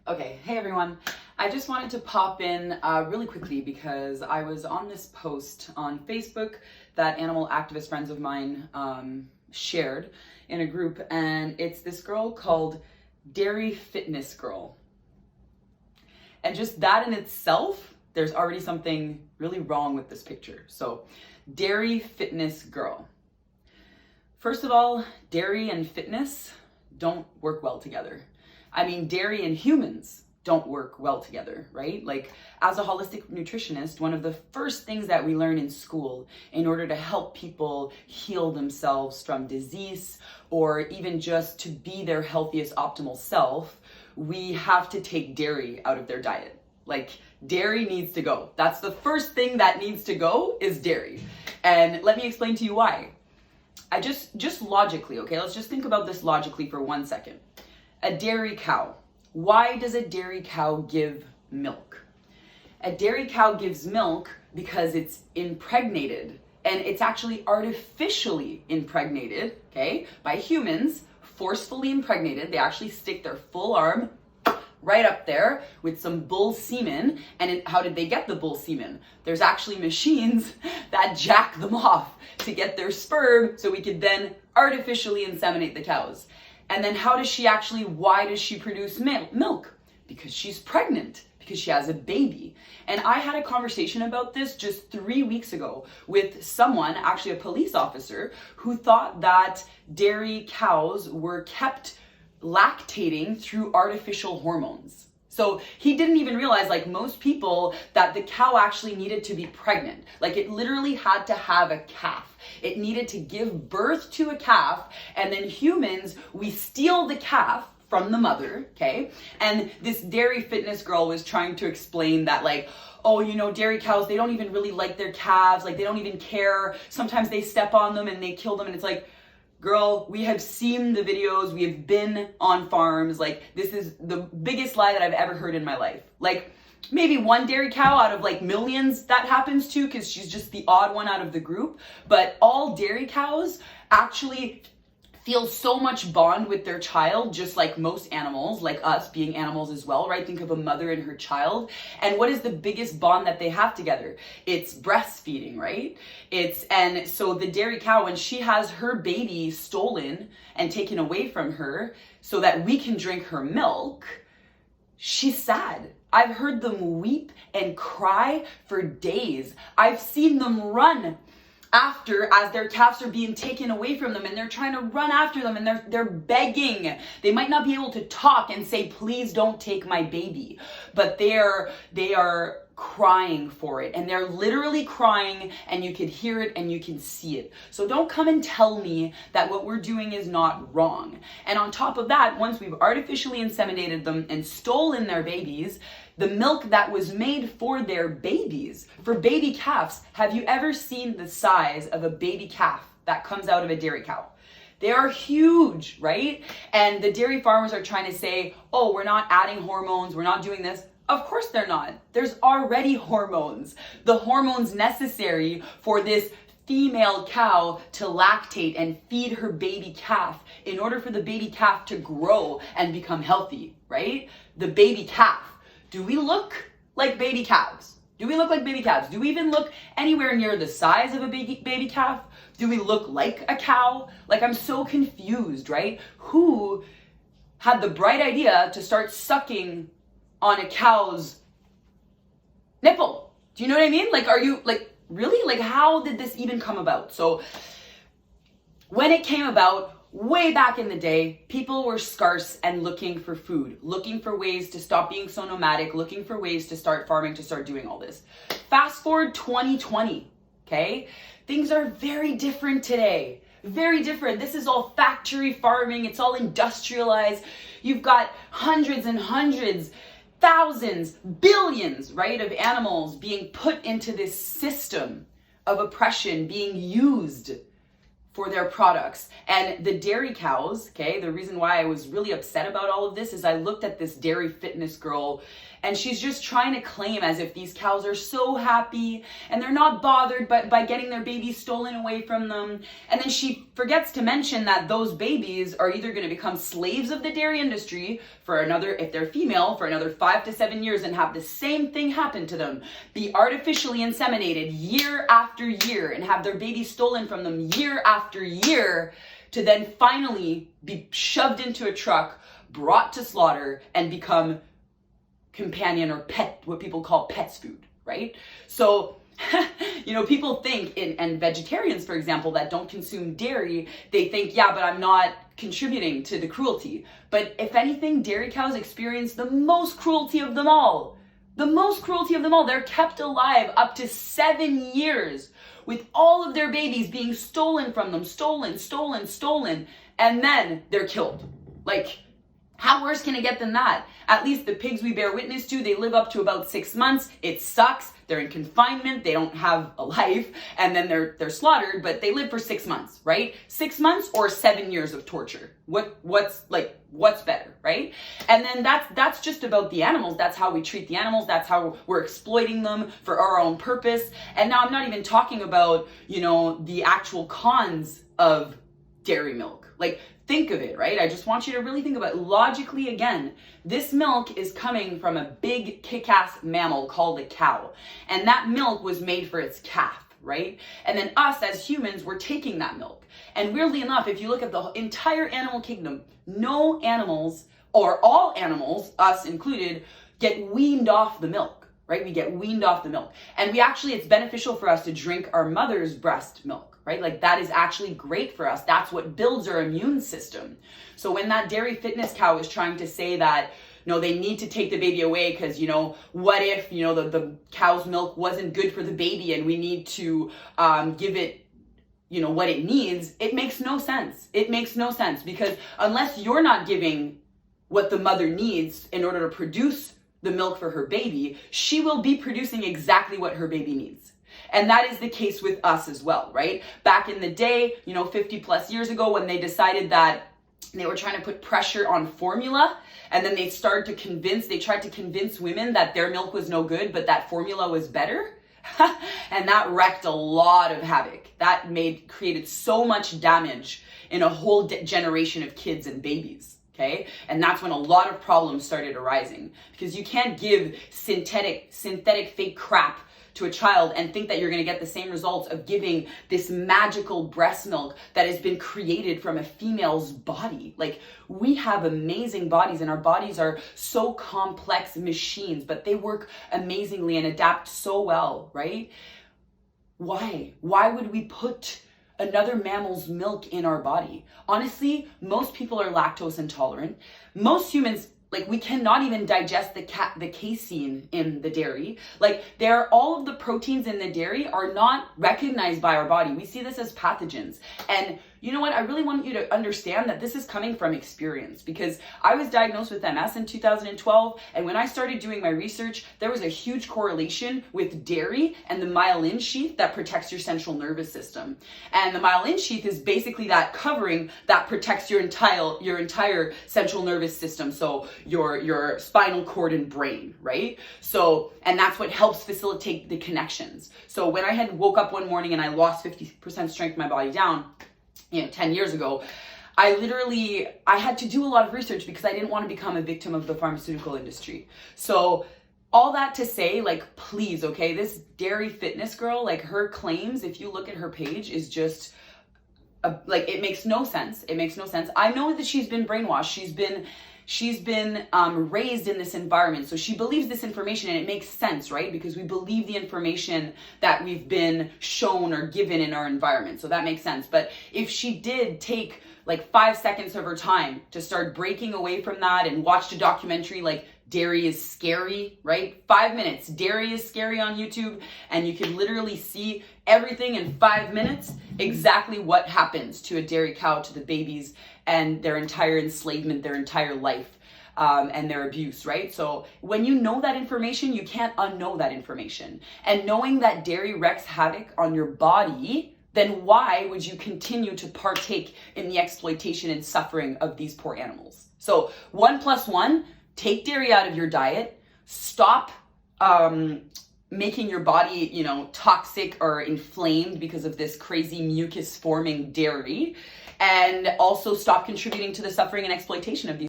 Okay, hey everyone. I just wanted to pop in really quickly because I was on this post on Facebook that animal activist friends of mine shared in a group, and it's this girl called Dairy Fitness Girl. And just that in itself, there's already something really wrong with this picture. So, Dairy Fitness Girl. First of all, dairy and fitness don't work well together. I mean, dairy and humans don't work well together, right? Like, as a holistic nutritionist, one of the first things that we learn in school in order to help people heal themselves from disease or even just to be their healthiest optimal self, we have to take dairy out of their diet. Like, dairy needs to go. That's the first thing that needs to go is dairy. And let me explain to you why. I just logically, okay, let's just think about this logically for 1 second. A dairy cow. Why does a dairy cow give milk? A dairy cow gives milk because it's impregnated, and it's actually artificially impregnated, okay, by humans, forcefully impregnated. They actually stick their full arm right up there with some bull semen. And how did they get the bull semen? There's actually machines that jack them off to get their sperm so we could then artificially inseminate the cows. And then why does she produce milk? Because she's pregnant, because she has a baby. And I had a conversation about this just 3 weeks ago with someone, actually a police officer, who thought that dairy cows were kept lactating through artificial hormones. So he didn't even realize, like most people, that the cow actually needed to be pregnant. Like, it literally had to have a calf. It needed to give birth to a calf, and then humans, we steal the calf from the mother, okay? And this Dairy Fitness Girl was trying to explain that, like, oh, you know, dairy cows, they don't even really like their calves, like they don't even care. Sometimes they step on them and they kill them, and it's like, girl, we have seen the videos, we have been on farms, like this is the biggest lie that I've ever heard in my life. Like, maybe one dairy cow out of like millions that happens to, because she's just the odd one out of the group, but all dairy cows actually feel so much bond with their child, just like most animals, like us being animals as well, right? Think of a mother and her child. And what is the biggest bond that they have together? It's breastfeeding, right? And so the dairy cow, when she has her baby stolen and taken away from her so that we can drink her milk, she's sad. I've heard them weep and cry for days. I've seen them run as their calves are being taken away from them, and they're trying to run after them, and they're begging. They might not be able to talk and say, please don't take my baby, but they are crying for it, and they're literally crying, and you can hear it and you can see it. So don't come and tell me that what we're doing is not wrong. And on top of that, once we've artificially inseminated them and stolen their babies, the milk that was made for their babies, for baby calves, have you ever seen the size of a baby calf that comes out of a dairy cow? They are huge, right? And the dairy farmers are trying to say, oh, we're not adding hormones, we're not doing this. Of course they're not. There's already hormones. The hormones necessary for this female cow to lactate and feed her baby calf in order for the baby calf to grow and become healthy, right? The baby calf. Do we look like baby calves? Do we look like baby calves? Do we even look anywhere near the size of a baby calf? Do we look like a cow? Like, I'm so confused, right? Who had the bright idea to start sucking on a cow's nipple? Do you know what I mean? Like, are you, like, really? Like, how did this even come about? So, when it came about, way back in the day, people were scarce and looking for food, looking for ways to stop being so nomadic, looking for ways to start farming, to start doing all this. Fast forward 2020, okay? Things are very different today. Very different. This is all factory farming. It's all industrialized. You've got hundreds and hundreds, thousands, billions, right, of animals being put into this system of oppression, being used for their products. And the dairy cows, okay, the reason why I was really upset about all of this is I looked at this dairy fitness girl and she's just trying to claim as if these cows are so happy and they're not bothered by getting their babies stolen away from them. And then she forgets to mention that those babies are either going to become slaves of the dairy industry for another, if they're female, for another 5 to 7 years and have the same thing happen to them, be artificially inseminated year after year and have their babies stolen from them year after year, to then finally be shoved into a truck, brought to slaughter, and become companion or pet, what people call pets food, right? So, you know, people think, and vegetarians, for example, that don't consume dairy, they think, yeah, but I'm not contributing to the cruelty. But if anything, dairy cows experience the most cruelty of them all. The most cruelty of them all. They're kept alive up to 7 years with all of their babies being stolen from them, stolen, and then they're killed. Like, how worse can it get than that? At least the pigs we bear witness to, they live up to about 6 months. It sucks. They're in confinement. They don't have a life. And then they're slaughtered, but they live for 6 months, right? 6 months or 7 years of torture. What's better, right? And then that's just about the animals. That's how we treat the animals. That's how we're exploiting them for our own purpose. And now I'm not even talking about, you know, the actual cons of dairy milk. Like, think of it, right? I just want you to really think about it. Logically, again, this milk is coming from a big kick-ass mammal called a cow. And that milk was made for its calf, right? And then us as humans, we're taking that milk. And weirdly enough, if you look at the entire animal kingdom, no animals, or all animals, us included, get weaned off the milk, right? We get weaned off the milk. And we actually, it's beneficial for us to drink our mother's breast milk, right? Like, that is actually great for us. That's what builds our immune system. So when that dairy fitness cow is trying to say that, you know, they need to take the baby away because, you know, what if, you know, the cow's milk wasn't good for the baby and we need to give it, you know, what it needs, it makes no sense. It makes no sense, because unless you're not giving what the mother needs in order to produce the milk for her baby, she will be producing exactly what her baby needs. And that is the case with us as well, right? Back in the day, you know, 50 plus years ago, when they decided that they were trying to put pressure on formula, and then they tried to convince women that their milk was no good, but that formula was better. And that wreaked a lot of havoc. That created so much damage in a whole generation of kids and babies. Okay? And that's when a lot of problems started arising, because you can't give synthetic fake crap to a child and think that you're going to get the same results of giving this magical breast milk that has been created from a female's body. Like, we have amazing bodies, and our bodies are so complex machines, but they work amazingly and adapt so well, right? Why would we put another mammal's milk in our body? Honestly, most people are lactose intolerant. Most humans, like, we cannot even digest the casein in the dairy. Like, all of the proteins in the dairy are not recognized by our body. We see this as pathogens. And you know what? I really want you to understand that this is coming from experience, because I was diagnosed with MS in 2012. And when I started doing my research, there was a huge correlation with dairy and the myelin sheath that protects your central nervous system. And the myelin sheath is basically that covering that protects your entire central nervous system. So your spinal cord and brain, right? So, and that's what helps facilitate the connections. So when I had woke up one morning and I lost 50% strength in my body down, 10 years ago, I had to do a lot of research because I didn't want to become a victim of the pharmaceutical industry. So all that to say, like, please, okay, this dairy fitness girl, like, her claims, if you look at her page, is just it makes no sense. It makes no sense. I know that she's been brainwashed. She's been raised in this environment. So she believes this information, and it makes sense, right? Because we believe the information that we've been shown or given in our environment. So that makes sense. But if she did take like 5 seconds of her time to start breaking away from that and watched a documentary like Dairy is Scary, right? 5 minutes, Dairy is Scary on YouTube, and you can literally see everything in 5 minutes, exactly what happens to a dairy cow, to the babies, and their entire enslavement, their entire life, and their abuse, right? So when you know that information, you can't unknow that information. And knowing that dairy wreaks havoc on your body, then why would you continue to partake in the exploitation and suffering of these poor animals? So 1+1, take dairy out of your diet, stop making your body, you know, toxic or inflamed because of this crazy mucus forming dairy, and also stop contributing to the suffering and exploitation of these